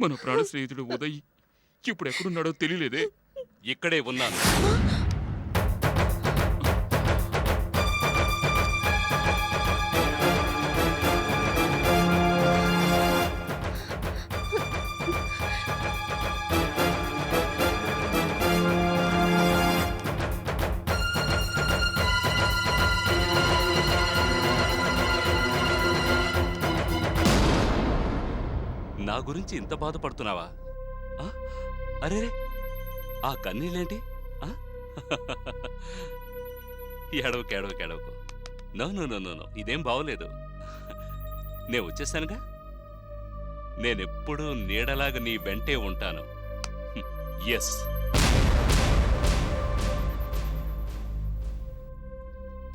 మన ప్రాణ స్నేహితుడు ఉదయ్ ఇప్పుడు ఎక్కడున్నాడో తెలియలేదే. ఇక్కడే ఉన్నాను. నా గురించి ఇంత బాధపడుతున్నావా? అరేరే, ఆ కన్నీళ్ళేంటి? ఏడవకు ఏడవకు ఏడవకు. No no no no no, ఇదేం బాగోలేదు. నేను వచ్చేసానుగా. నేనెప్పుడూ నీడలాగా నీ వెంటే ఉంటాను. ఎస్.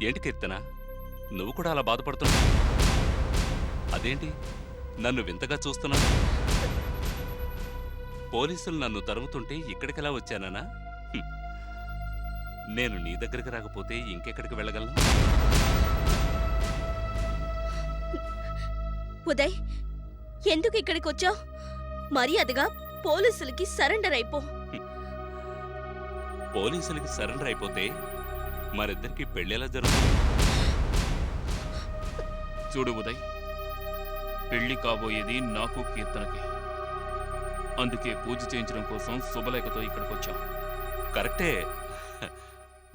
ఏంటి కీర్తన, నువ్వు కూడా అలా బాధపడుతున్నావు? అదేంటి నన్ను వింతగా చూస్తున్నావు? పోలీసులు నన్ను తరుముతుంటే ఇక్కడికెలా వచ్చానా? నేను నీ దగ్గరికి రాకపోతే ఇంకెక్కడికి వెళ్ళగలను? ఉదయ్, ఎందుకు ఇక్కడికి వచ్చావు? మర్యాదగా పోలీసులకి సరెండర్ అయిపో. పోలీసులకి సరెండర్ అయిపోతే మరిద్దరికి పెళ్ళేలా జరుగుతుంది? చూడు ఉదయ్, పెళ్లి కాబోయేది నాకు కీర్తనకి. అందుకే పూజ చేయించడం కోసం శుభలేఖతో ఇక్కడికొచ్చాం. కరెక్టే.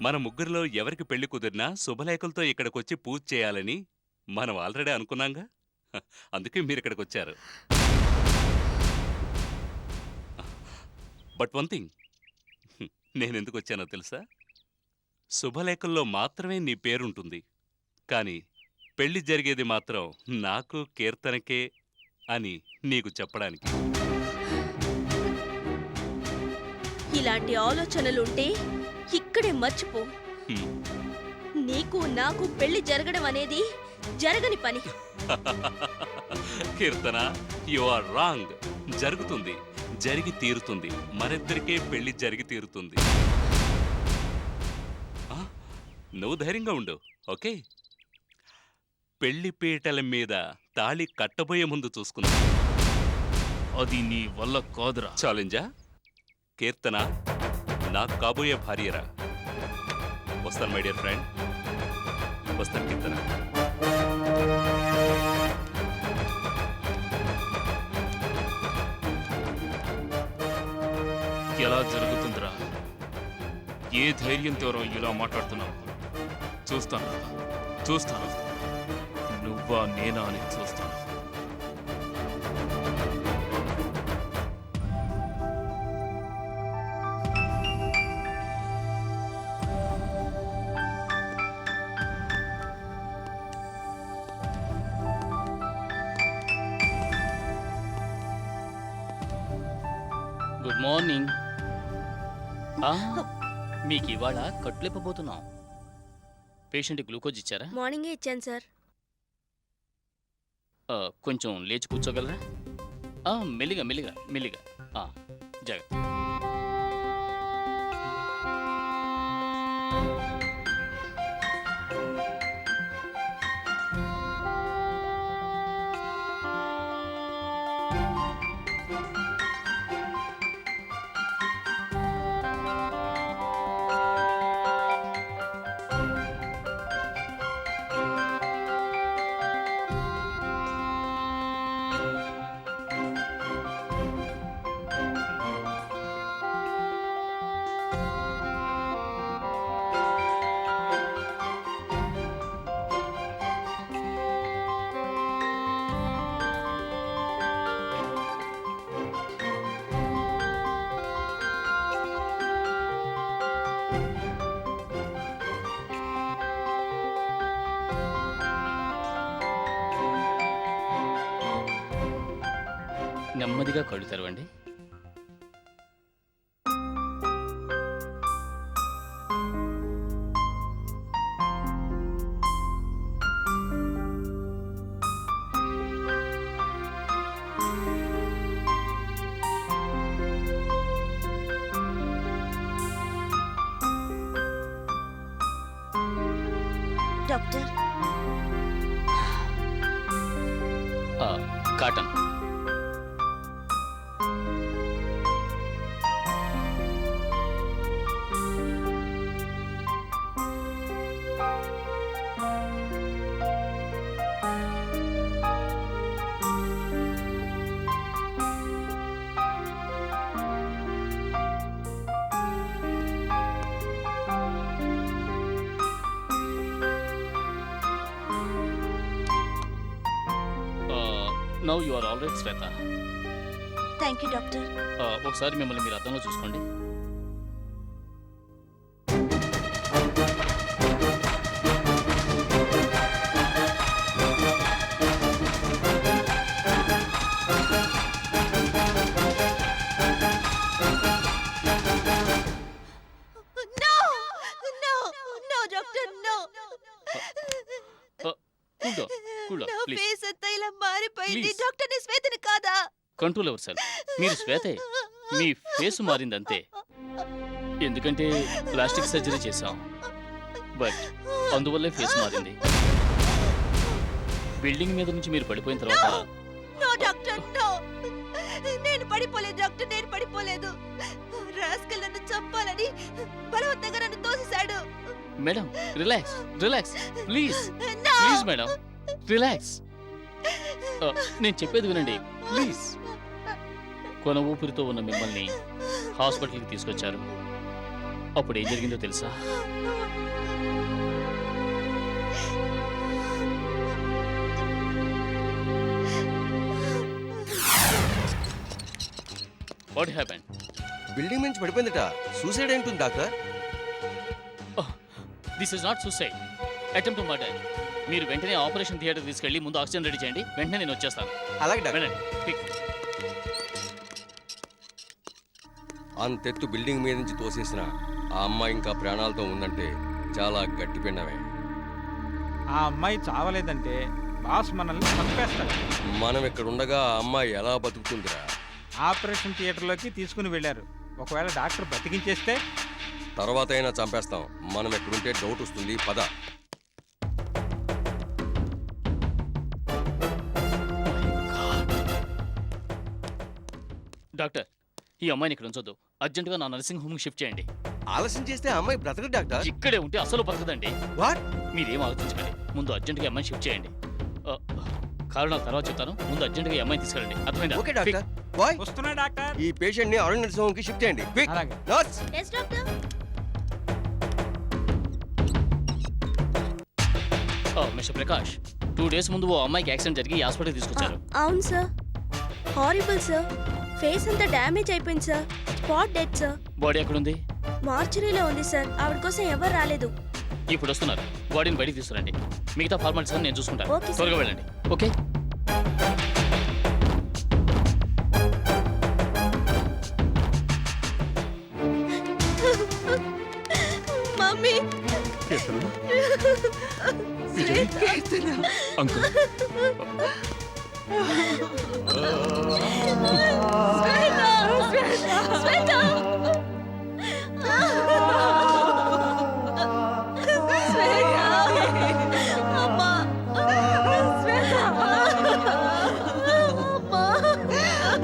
మన ముగ్గురిలో ఎవరికి పెళ్లి కుదిరినా శుభలేఖలతో ఇక్కడికొచ్చి పూజ చేయాలని మనం ఆల్రెడీ అనుకున్నాంగా. అందుకే మీరు ఇక్కడికి వచ్చారు. బట్ వన్ థింగ్, నేనెందుకు వచ్చానో తెలుసా? శుభలేఖల్లో మాత్రమే నీ పేరుంటుంది, కానీ పెళ్లి జరిగేది మాత్రం నాకు కీర్తనకే అని నీకు చెప్పడానికి. ఇలాంటి ఆలోచనలుంటే ఇక్కడే మర్చిపో. నీకు నాకు పెళ్లి జరగడం అనేది జరగని పని. కీర్తన, యు ఆర్ రాంగ్. జరుగుతుంది, జరిగి తీరుతుంది. మరిద్దరికే పెళ్లి జరిగి తీరుతుంది. నువ్వు ధైర్యంగా ఉండు, ఓకే? పెళ్లి పీటల మీద తాళి కట్టబోయే ముందు చూసుకుందా. అది నీ వల్ల కాదురా. ఛాలెంజా? కీర్తన నాకు కాబోయే భార్యరా. వస్తాను మై డియర్ ఫ్రెండ్, వస్తాను కీర్తన. ఎలా జరుగుతుందిరా? ఏ ధైర్యంతో ఇలా మాట్లాడుతున్నావు? చూస్తాను చూస్తాను, నువ్వా నేనా అని చూస్తాను. Good morning. మీకు ఇవాళ కట్లిప్పబోతున్నాం. పేషెంట్ గ్లూకోజ్ ఇచ్చారా? మార్నింగే ఇచ్చాను సార్. కొంచెం లేచి కూర్చోగలరా? మెల్లిగా మెల్లిగా మెల్లిగా. జాగ్రత్త. నెమ్మదిగా కళ్ళు తెరవండి. Doctor, cotton. Now you are all right Shweta. Thank you doctor. ఒకసారి మిమ్మల్ని మీరు అద్దంలో చూసుకోండి. No no no doctor no. Cool నా ప్లీజ్. ఫేస్ అంతా ఇలా మారిపోయింది. Please. డాక్టర్ ని శ్వేతని కాదా? కంట్రోల్ ఎవరు సార్? మీరు శ్వేతే. మీ ఫేస్ మారిందంతే. ఎందుకంటే ప్లాస్టిక్ సర్జరీ చేశాం, బట్ అందువల్లే ఫేస్ మారింది. బిల్డింగ్ మీద నుంచి మీరు పడిపోయిన తర్వాత నో డాక్టర్ నో. నేను పడిపోలేదు డాక్టర్, నేను పడిపోలేదు. రాస్కల్ నన్ను చంపాలని బలవంతంగా నన్ను తోసేశాడు. Madam relax relax please no. Please madam relax. నేను చెప్పేది వినండి ప్లీజ్. కొన ఊపిరితో ఉన్న మిమ్మల్ని హాస్పిటల్కి తీసుకొచ్చారు. అప్పుడు ఏం జరిగిందో తెలుసా? What happened? బిల్డింగ్ నుంచి పడిపోయిందట. సూసైడ్ ఏంటుంది doctor? This is not suicide, attempt to murder. మీరు వెంటనే ఆపరేషన్ థియేటర్ తీసుకెళ్ళి ముందు ఆక్సిజన్ రెడీ చేయండి. వెంటనే నేను వచ్చేస్తాను. అలాగే డాక్టర్. వెళ్ళండి క్విక్. అంతెత్తు బిల్డింగ్ మీద నుంచి తోసేసిన ఆ అమ్మాయి ఇంకా ప్రాణాలతో ఉందంటే చాలా గట్టి పిండమే. ఆ అమ్మాయి చావలేదంటే బాస్ మనల్ని చంపేస్తాడు. మనం ఇక్కడ ఉండగా ఆ అమ్మాయి ఎలా బతుకుతుందిరా? ఆపరేషన్ థియేటర్లోకి తీసుకుని వెళ్ళారు. ఒకవేళ డాక్టర్ బతికించేస్తే తర్వాత అయినా చంపేస్తాం. మనం ఎక్కడుంటే డౌట్ వస్తుంది. పద. డాక్టర్, ఈ అమ్మాయిని ఇక్కడ ఉంచొద్దు. అర్జెంటుగా నా నర్సింగ్ హోమ్కి షిఫ్ట్ చేయండి. ఆలస్యం చేస్తే ఆ అమ్మాయి బ్రతకదు డాక్టర్. ఇక్కడే ఉంటే అసలు బతకదండి. వాట్? మీరేం ఆలోచించకండి. ముందు అర్జెంటుగా ఈ అమ్మాయిని షిఫ్ట్ చేయండి. కారణాలు తర్వాత చెప్తాను. ముందు అర్జెంటుగా ఈ అమ్మాయిని తీసుకెళ్ళండి. అర్థమైందా? Okay doctor. బాయ్, వస్తున్నా డాక్టర్. ఈ పేషెంట్ ని అరుణ్ నర్సింగ్ హోమ్ కి షిఫ్ట్ చేయండి. క్విక్. అలాగే. Nurse. Yes doctor. Mister Prakash, 2 days ముందు ఓ అమ్మాయికి యాక్సిడెంట్ జరిగి హాస్పిటల్ తీసుకొచ్చారు. అవును సార్. Horrible sir. ఫేస్ అంతా డ్యామేజ్ అయిపోయింది sir. Spot dead sir. Body ఎక్కడుంది? మార్చురీలో ఉంది సార్. ఆవిడ కోసం ఎవరు రాలేదు. ఇప్పుడు వస్తున్నారు. బాడీని బయటికి తీసుకురండి. మిగతా ఫార్మాలిటీస్ అని నేను చూసుకుంటాను. Okay sir. త్వరగా వెళ్ళండి. ఓకే. మమ్మీ. అంకుల్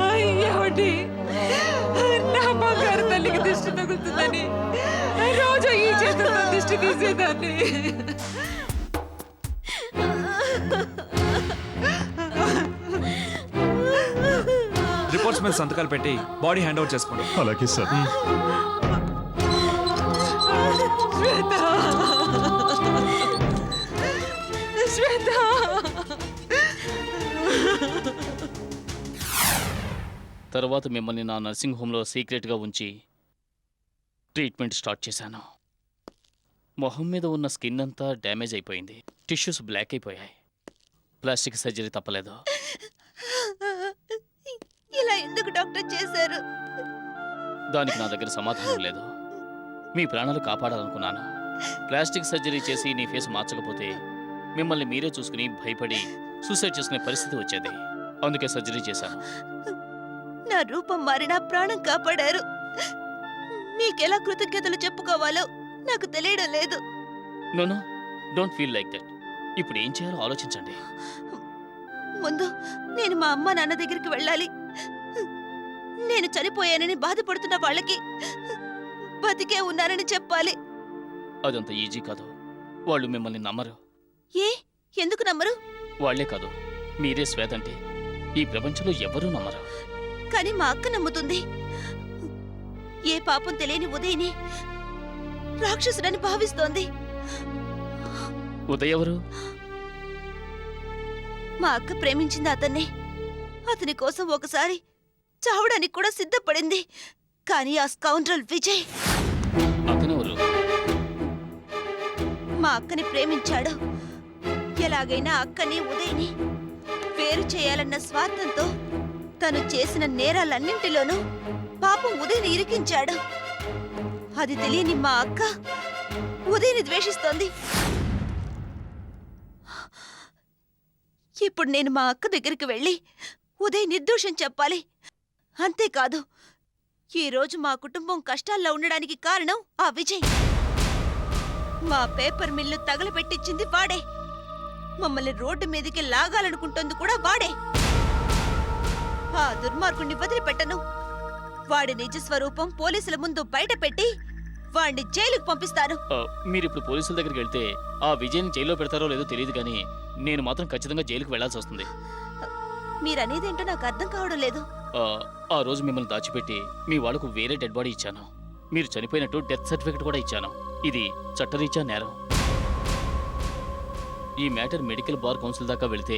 అయ్యోటి, నా బంగారు తల్లికి దిష్టి తగులుతుందని రోజు ఈ చేతులతో దిష్టి తీసేదాన్ని. రిపోర్ట్స్ మీద సంతకాలు పెట్టి బాడీ హ్యాండ్ ఓవర్ చేసుకోండి. అలాగే సార్. శ్వేత, శ్వేత. తర్వాత మిమ్మల్ని నా నర్సింగ్ హోమ్లో సీక్రెట్గా ఉంచి ట్రీట్మెంట్ స్టార్ట్ చేశాను. మొహం మీద ఉన్న స్కిన్ అంతా డ్యామేజ్ అయిపోయింది. టిష్యూస్ బ్లాక్ అయిపోయాయి. ప్లాస్టిక్ సర్జరీ తప్పలేదు. ఇలా ఎందుకు డాక్టర్ చేశారు? దానికి నా దగ్గర సమాధానం లేదు. మీ ప్రాణాలు కాపాడాలనుకున్నాను. ప్లాస్టిక్ సర్జరీ చేసి నీ ఫేస్ మార్చకపోతే మిమ్మల్ని మీరే చూసుకుని భయపడి సూసైడ్ చేసుకునే పరిస్థితి వచ్చేది. అందుకే సర్జరీ చేశాను. నా రూపం మారి నా ప్రాణం కాపాడారు. మీకెలా కృతజ్ఞతలు చెప్పుకోవాలో నాకు తెలియడం లేదు. No don't feel like that. ఇప్పుడు ఏం చేయాలో ఆలోచించండి. ముందు నేను మా అమ్మ నాన్న దగ్గరికి వెళ్ళాలి. నేను చనిపోయానని బాధపడుతున్న వాళ్ళకి బతికే ఉన్నానని చెప్పాలి. అదంత ఈజీ కాదు. వాళ్ళు మిమ్మల్ని నమ్మరు. ఏ ఎందుకు నమ్మరు? వాళ్లే కాదు, మీరే శ్వేత అంటే ఈ ప్రపంచంలో ఎవరూ నమ్మరు. కానీ మా అక్క నమ్ముతుంది. ఏ పాపం తెలియని ఉదయని రాక్షసుడని భావిస్తోంది. ఉదయ్ ఎవరు? మా అక్క ప్రేమించింది అతన్నే. అతని కోసం ఒకసారి చావడానికి కూడా సిద్ధపడింది. కానీ ఆ స్కౌండ్రల్ విజయ్ అతనెవరు? మా అక్కని ప్రేమించాడు. ఎలాగైనా అక్కని ఉదయ్ని వేరు చేయాలన్న స్వార్థంతో తను చేసిన నేరాలన్నింటిలోనూ పాపం ఉదయ్ని ఇరికించాడు. అది తెలియని మా అక్క ఉదయ్ని ద్వేషిస్తోంది. ఇప్పుడు నేను మా అక్క దగ్గరికి వెళ్ళి ఉదయ్ నిర్దోషం చెప్పాలి. అంతేకాదు, ఈరోజు మా కుటుంబం కష్టాల్లో ఉండడానికి కారణం ఆ విజయ్. మా పేపర్ మిల్లు తగలబెట్టించింది వాడే. మమ్మల్ని రోడ్డు మీదకి లాగాలనుకుంటోంది కూడా వాడే. ఆ దుర్మార్గుణ్ణి వదిలిపెట్టను. వాడి నిజ స్వరూపం పోలీసుల ముందు బయటపెట్టి వాడిని జైలుకు పంపిస్తాను. మీరిప్పుడు పోలీసుల దగ్గరికి వెళ్తే ఆ విజయ్ని జైల్లో పెడతారో లేదో తెలియదు, కానీ నేను మాత్రం ఖచ్చితంగా జైలుకు వెళ్లాల్సి వస్తుంది. మీరనేదేంటో నాకు అర్థం కావడం లేదు. ఆ రోజు మిమ్మల్ని దాచిపెట్టి మీ వాళ్ళకు వేరే డెడ్ బాడీ ఇచ్చాను. మీరు చనిపోయినట్టు డెత్ సర్టిఫికెట్ కూడా ఇచ్చాను. ఇది చట్టరీత్యా నేరం. ఈ మ్యాటర్ మెడికల్ బార్ కౌన్సిల్ దాకా వెళితే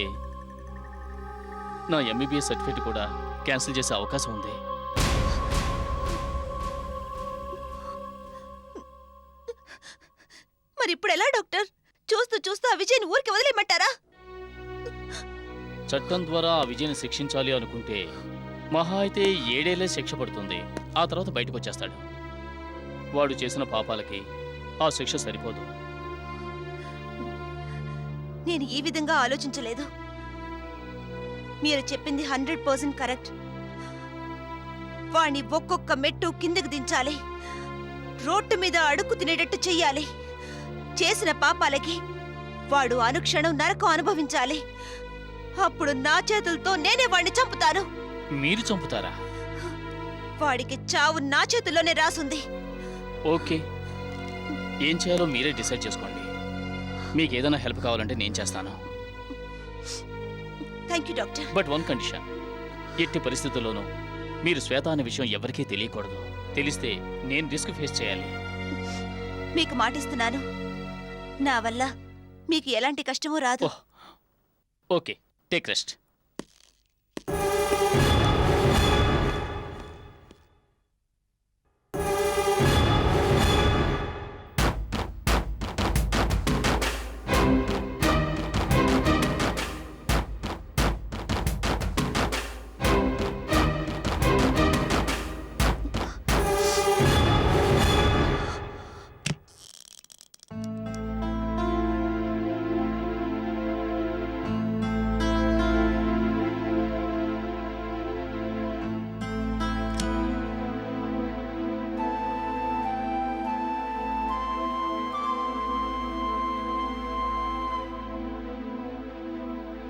నా ఎంబీబీఎస్ సర్టిఫికెట్ కూడా క్యాన్సిల్ చేసే అవకాశం ఉంది. మరి ఇప్పుడు ఎలా డాక్టర్? చూస్తూ చూస్తూ ఆ విజయ్ని ఊరికి వదిలేయమంటారా? చట్టం ద్వారా ఆ విజయ్ని శిక్షించాలి అనుకుంటే మహా అయితే 7 ఏళ్లే శిక్ష పడుతుంది. ఆ తర్వాత బయటకు వచ్చేస్తాడు. వాడు చేసిన పాపాలకి ఆ శిక్ష సరిపోదు. నేను ఈ విధంగా ఆలోచించలేదు. మీరు చెప్పింది 100% కరెక్ట్. వాణ్ణి ఒక్కొక్క మెట్టు కిందకు దించాలి. రోడ్డు మీద అడుక్కు తినేటట్టు చెయ్యాలి. చేసిన పాపాలకి వాడు అనుక్షణం నరకం అనుభవించాలి. అప్పుడు నా చేతులతో నేనే వాణ్ణి చంపుతాను. మీరు చంపుతారా? వాడికి చావు నా చేతుల్లోనే రాసుంది. ఓకే, ఏం చేయాలో మీరే డిసైడ్ చేసుకోండి. మీకు ఏదైనా హెల్ప్ కావాలంటే నేను చేస్తాను. Thank you doctor. But one condition, ఎట్టి పరిస్థితుల్లోనూ మీరు శ్వేత అనే విషయం ఎవరికీ తెలియకూడదు. తెలిస్తే నేను రిస్క్ ఫేస్ చేయాలి. మీకు మాటిస్తున్నాను, నా వల్ల మీకు ఎలాంటి కష్టమూ రాదు. Okay, take rest.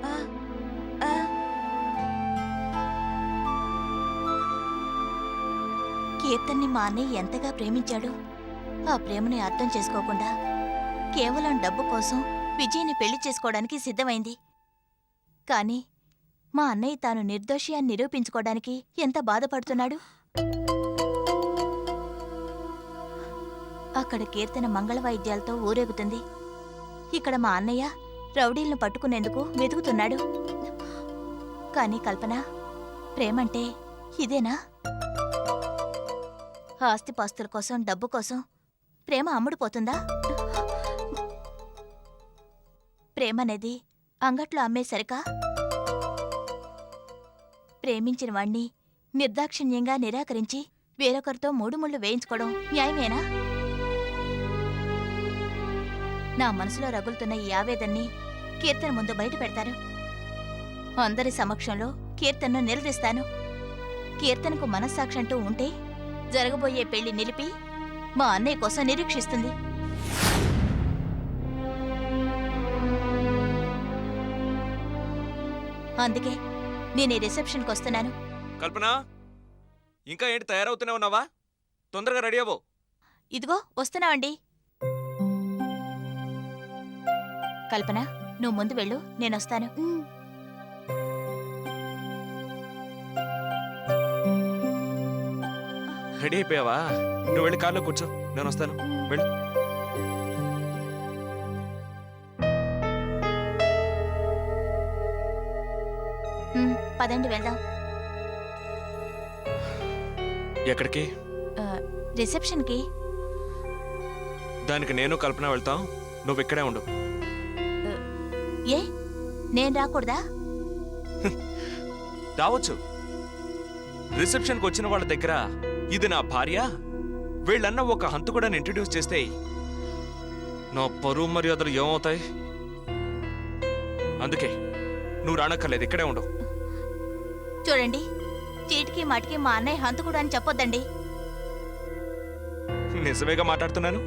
ఆ, ఆ. కీర్తన్ని మా అన్నయ్య ఎంతగా ప్రేమించాడు. ఆ ప్రేమని అర్థం చేసుకోకుండా కేవలం డబ్బు కోసం విజయ్ని పెళ్లి చేసుకోవడానికి సిద్ధమైంది. కానీ మా అన్నయ్య తాను నిర్దోషి అని నిరూపించుకోవడానికి ఎంత బాధపడుతున్నాడు. అక్కడ కీర్తన మంగళవాయిద్యాలతో ఊరేగుతుంది. ఇక్కడ మా అన్నయ్య రౌడీలను పట్టుకునేందుకు వెతుకుతున్నాడు. కానీ కల్పన, ప్రేమంటే ఇదేనా? ఆస్తిపాస్తుల కోసం, డబ్బు కోసం ప్రేమ అమ్ముడుపోతుందా? ప్రేమనేది అంగట్లో అమ్మేసరికా? ప్రేమించిన వాణ్ణి నిర్దాక్షిణ్యంగా నిరాకరించి వేరొకరితో 3 ముళ్ళు వేయించుకోవడం న్యాయమేనా? నా మనసులో రగులుతున్న ఈ ఆవేదన్ని కీర్తన ముందు బయట పెడతారు. అందరి సమక్షంలో కీర్తనను నిలదీస్తాను. కీర్తనకు మనస్సాక్షంటూ ఉంటే జరగబోయే పెళ్లి నిలిపి మా అన్నయ్య కోసం నిరీక్షిస్తుంది. అందుకే నేను ఈ రిసెప్షన్కి వస్తున్నాను. కల్పన, ఇంకా ఏంటి తయారవుతూనే ఉన్నావా? తొందరగా రెడీ అవ్వు. ఇదిగో వస్తున్నావండి. కల్పన, నువ్వు ముందు వెళ్ళు, నేనొస్తాను. రెడీ అయిపోయావా? నువ్వు వెళ్ళి కార్లో కూర్చో, నేను వస్తాను. వెళ్ళు. పద. పదండి వెళ్దాం. ఎక్కడికి? రిసెప్షన్కి. దానికి నేను కల్పన వెళ్తాం, నువ్వు ఇక్కడే ఉండు. ఏ నేను రాకూడదా? రావచ్చు. రిసెప్షన్కి వచ్చిన వాళ్ళ దగ్గర ఇది నా భార్య, వీళ్ళన్న ఒక హంతకుడని ఇంట్రడ్యూస్ చేస్తే నా పరువు మర్యాదలు ఏమవుతాయి? అందుకే నువ్వు రానక్కర్లేదు, ఇక్కడే ఉండు. చూడండి, చీటికి మాటికి మా అన్నయ్య హంతకుడు అని చెప్పొద్దండి. నిజమేగా మాట్లాడుతున్నాను.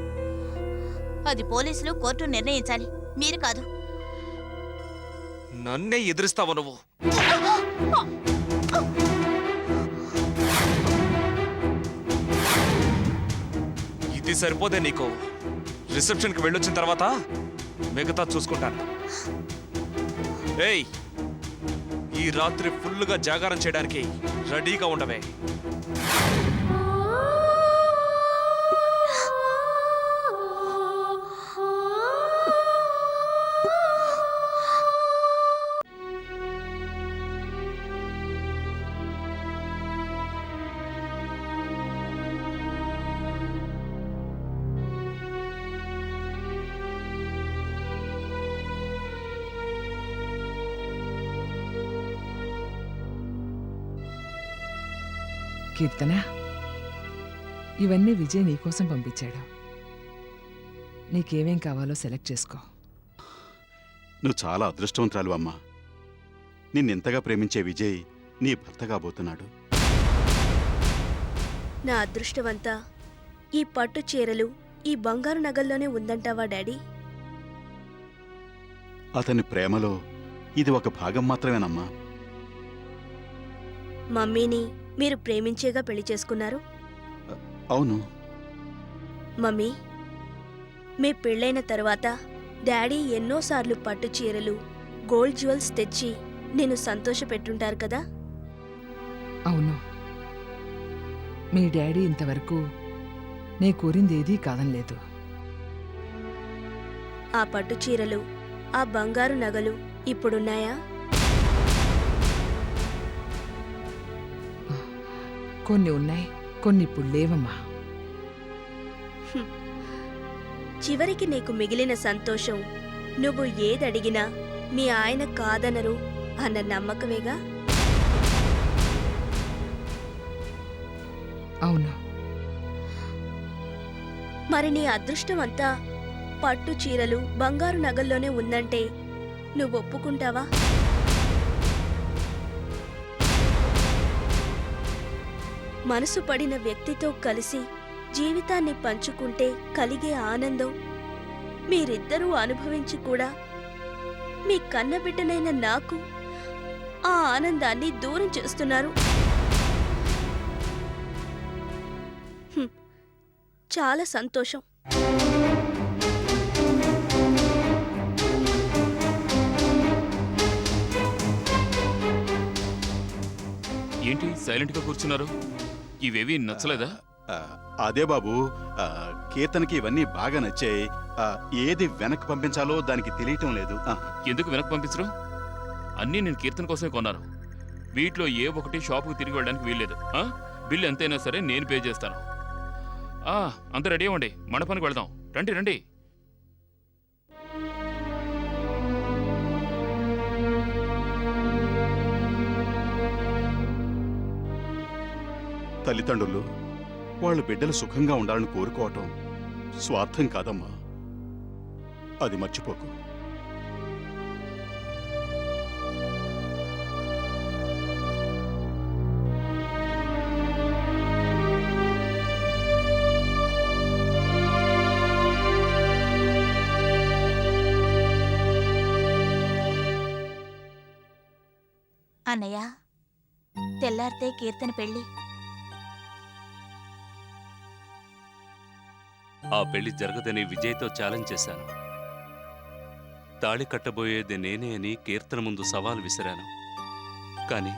అది పోలీసులు కోర్టు నిర్ణయించాలి, మీరు కాదు. నన్నే ఎదిరిస్తావు నువ్వు. ఇది సరిపోదే నీకు. రిసెప్షన్కి వెళ్ళొచ్చిన తర్వాత మిగతా చూసుకుంటాను. ఏయ్, ఈ రాత్రి ఫుల్లుగా జాగారం చేయడానికి రెడీగా ఉండవే. కీర్తన, ఇవన్నీ విజయ్ నీకోసం పంపించాడు. నీకేమేం కావాలో సెలెక్ట్ చేసుకో. నువ్వు చాలా అదృష్టవంతురాలు అమ్మా. నిన్నెంతగా ప్రేమించే విజయ్ నీ భర్త కాబోతున్నాడు. నా అదృష్టవంతా ఈ పట్టు చీరలు, ఈ బంగారు నగల్లోనే ఉందంటావా డాడీ? అతని ప్రేమలో ఇది ఒక భాగం మాత్రమేనమ్మా. మమ్మీని మీరు ప్రేమించేగా పెళ్లి చేసుకున్నారు? అవును. మమ్మీ, మీ పెళ్ళైన తరువాత డాడీ ఎన్నోసార్లు పట్టు చీరలు, గోల్డ్ జ్యువెల్స్ తెచ్చి నేను సంతోషపెట్టుంటారు కదా? అవును, మీ డాడీ ఇంతవరకు నే కోరిందేదీ కాదనలేదు. ఆ పట్టు చీరలు, ఆ బంగారు నగలు ఇప్పుడున్నాయా? కొన్ని ఉన్నాయి, కొన్ని ఇప్పుడు లేవమ్మా. చివరికి నీకు మిగిలిన సంతోషం నువ్వు ఏదడిగినా మీ ఆయన కాదనరు అన్న నమ్మకమేగా? అవును. మరి నీ అదృష్టం అంతా పట్టు చీరలు, బంగారు నగల్లోనే ఉందంటే నువ్వు ఒప్పుకుంటావా? మనసు పడిన వ్యక్తితో కలిసి జీవితాన్ని పంచుకుంటే కలిగే ఆనందం మీరిద్దరూ అనుభవించి కూడా మీ కన్నబిడ్డనైన నాకు ఆ ఆనందాన్ని దూరం చేస్తున్నారు. చాలా సంతోషం. ఏంటి సైలెంట్గా కూర్చున్నారు? ఇవేవి నచ్చలేదా? అదే బాబు, కీర్తనకి ఇవన్నీ బాగా నచ్చాయి. ఏది వెనక్కి పంపించాలో దానికి తెలియటం లేదు. ఎందుకు వెనక్కి పంపించరు? అన్నీ నేను కీర్తన కోసమే కొన్నాను. వీటిలో ఏ ఒకటి షాపుకి తిరిగి వెళ్ళడానికి వీల్లేదు. బిల్లు ఎంతైనా సరే నేను పే చేస్తాను. అంత రెడీ అవ్వండి, మండపానికి వెళ్దాం. రండి రండి. తల్లిదండ్రులు వాళ్ళ బిడ్డలు సుఖంగా ఉండాలని కోరుకోవటం స్వార్థం కాదమ్మా. అది మర్చిపోకు. అన్నయ్య, తెల్లారితే కీర్తన పెళ్ళి. ఆ పెళ్లి జరగదని విజయ్తో ఛాలెంజ్ చేశాను. తాళి కట్టబోయేది నేనే అని కీర్తన ముందు సవాల్ విసిరాను. కానీ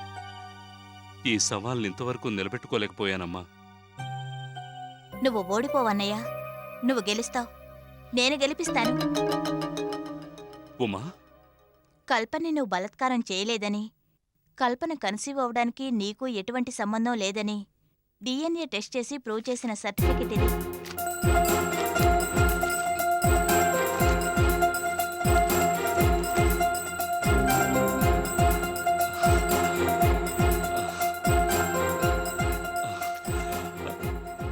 ఈ సవాల్ని ఇంతవరకు నిలబెట్టుకోలేకపోయానమ్మా. నువ్వు ఓడిపోవన్నయ్య, నువ్వు గెలుస్తావు. నేను గెలిపిస్తాను. ఉమా, కల్పని నువ్వు బలత్కారం చేయలేదని కల్పన కన్సీవ్ అవడానికి నీకు ఎటువంటి సంబంధం లేదని డిఎన్ఏ టెస్ట్ చేసి ప్రూవ్ చేసిన సర్టిఫికెట్ ఇది.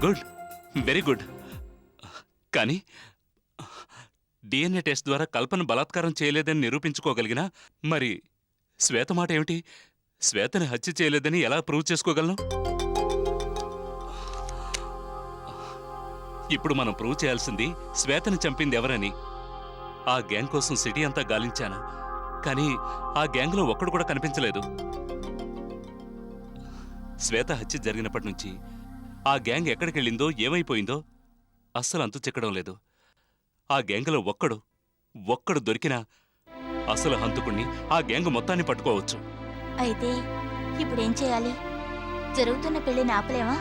Good, very good. కానీ డిఎన్ఏ టెస్ట్ ద్వారా కల్పన బలాత్కారం చేయలేదని నిరూపించుకోగలిగినా మరి శ్వేత మాట ఏమిటి? శ్వేతని హత్య చేయలేదని ఎలా ప్రూవ్ చేసుకోగలను? ఇప్పుడు మనం ప్రూవ్ చేయాల్సింది శ్వేతని చంపింది ఎవరని. ఆ గ్యాంగ్ కోసం సిటీ అంతా గాలించాను, కానీ ఆ గ్యాంగ్లో ఒక్కడు కూడా కనిపించలేదు. శ్వేత హత్య జరిగినప్పటి నుంచి ఆ గ్యాంగ్ ఎక్కడికెళ్ళిందో ఏమైపోయిందో అస్సలు అంతు చిక్కడం లేదు. ఆ గ్యాంగ్లో ఒక్కడు దొరికినా అసలు హంతకుణ్ణి, ఆ గ్యాంగ్ మొత్తాన్ని పట్టుకోవచ్చు. అయితే ఇప్పుడేం చేయాలి? జరుగుతున్న పెళ్లిని ఆపలేమా?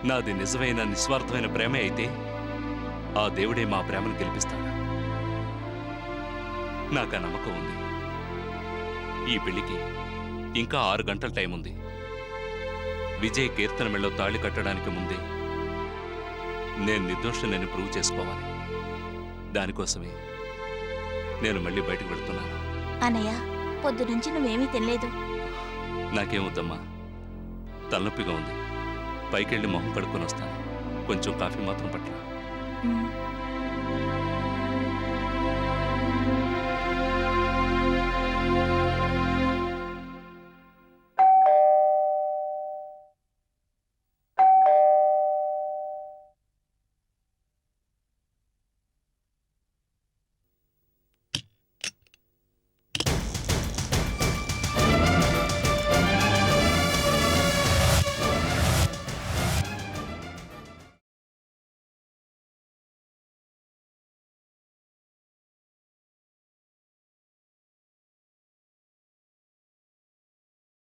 నాది నిజమైన నిస్వార్థమైన ప్రేమే అయితే ఆ దేవుడే మా ప్రేమను గెలిపిస్తాడు. నాకు ఆ నమ్మకం ఉంది. ఈ పెళ్లికి ఇంకా 6 గంటల టైం ఉంది. విజయ్ కీర్తన మెళ్ళో తాళి కట్టడానికి ముందే నేను నిర్దోషులని ప్రూవ్ చేసుకోవాలి. దానికోసమే నేను మళ్ళీ బయటకు వెళ్తున్నాను. అన్నయ్య, పొద్దునుంచి నువ్వేమీ తినలేదు. నాకేమవుతమ్మా, తలనొప్పిగా ఉంది. పైకెళ్ళి మొహం కడుక్కొని వస్తాను. కొంచెం కాఫీ మాత్రం పట్ల. ఉమ్.